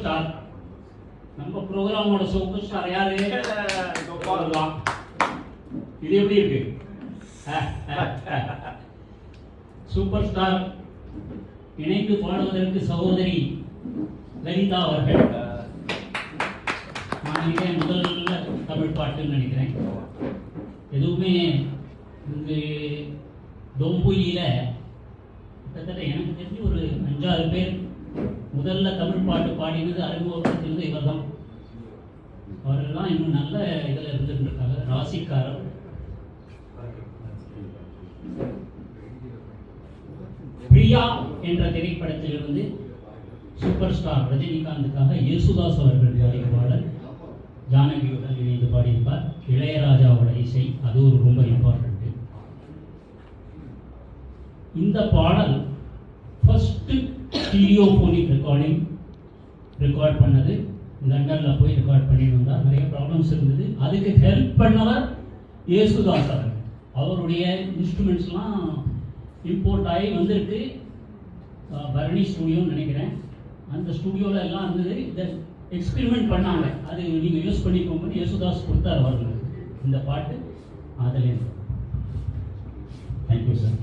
Star. நம்ம ப்ரோக்ராமோட super star யாரு? கோபால். இது எப்படி இருக்கு? சூப்பர் ஸ்டார் இணைந்து பாடுவதற்கு சகோதரி லலிதா அவர்கள். நான் நினைக்கிறேன் முதல்ல தமிழ் பாட்டுன்னு நினைக்கிறேன். எதுவுமே இங்கு டொம்புயில கிட்டத்தட்ட எனக்கு தெரிஞ்சு ஒரு 5-6 பேர் முதல்ல தமிழ் பாட்டு பாடினது அறிமுகப்படுத்தினது இவர் தான். அவர்கள்லாம் இன்னும் நல்ல இதில் இருந்துட்டு இருக்காங்க. ராசிக்காரர் பிரியா என்ற திரைப்படத்திலிருந்து சூப்பர் ஸ்டார் ரஜினிகாந்துக்காக யேசுதாஸ் அவர்கள் பாடிய பாடல் ஜானகியுடன் இணைந்து பாடியிருப்பார். இளையராஜாவோட இசை, அது ஒரு ரொம்ப இம்பார்ட்டன்ட். இந்த பாடல் ஃபர்ஸ்ட் ஸ்டீரியோஃபோனிக் ரெக்கார்ட் பண்ணது லண்டனில் போய் ரெக்கார்ட் பண்ணிட்டு வந்தார். நிறைய ப்ராப்ளம்ஸ் இருந்தது. அதுக்கு ஹெல்ப் பண்ணவர் யேசுதாஸ் அவர்கள். அவருடைய இன்ஸ்ட்ருமெண்ட்ஸ்லாம் இம்போர்ட் ஆகி வந்திருக்கு. பரணி ஸ்டூடியோன்னு நினைக்கிறேன். அந்த ஸ்டூடியோவில் எல்லாம் இருந்தது. இதை எக்ஸ்பெரிமெண்ட் பண்ணாங்க. அது நீங்கள் யூஸ் பண்ணிக்கோங்கன்னு யேசுதாஸ் கொடுத்தார் அவர்களுக்கு இந்த பாட்டு. அதில் தேங்க்யூ சார்.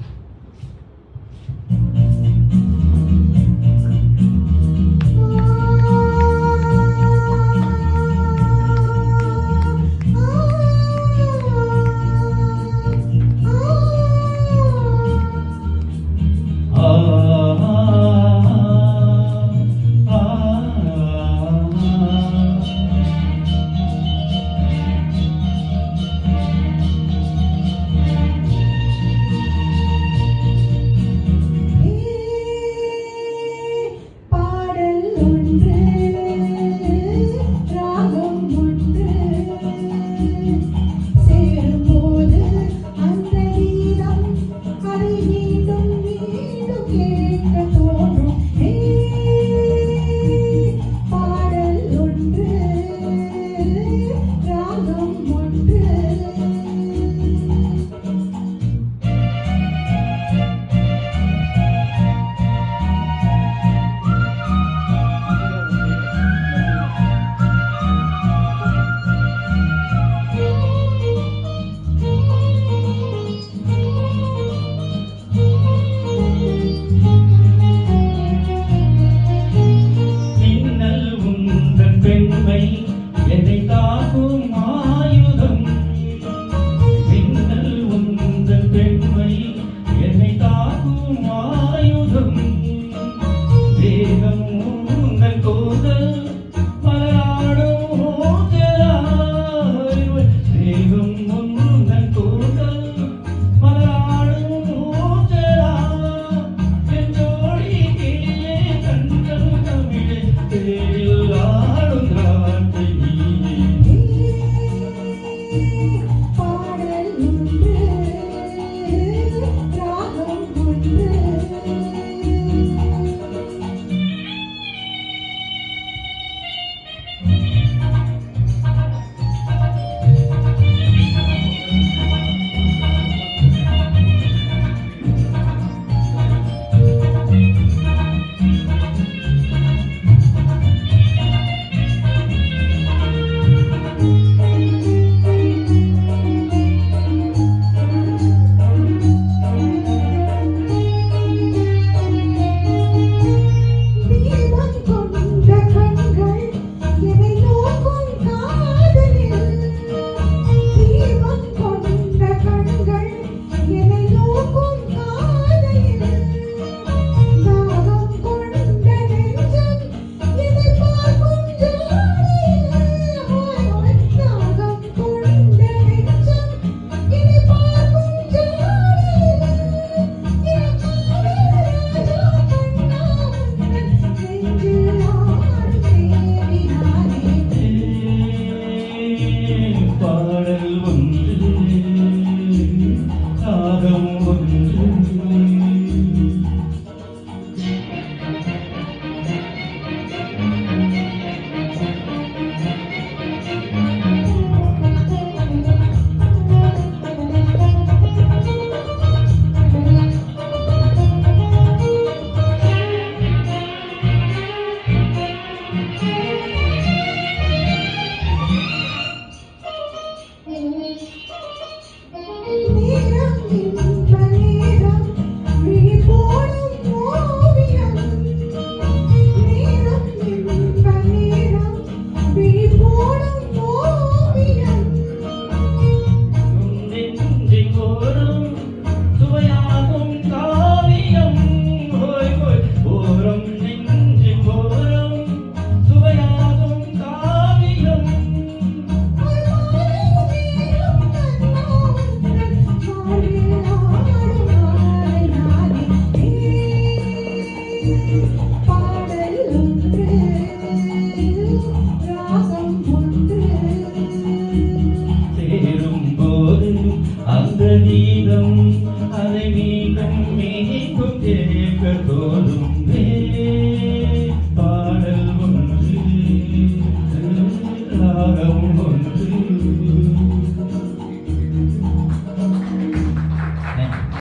ராகமும் ஒன்று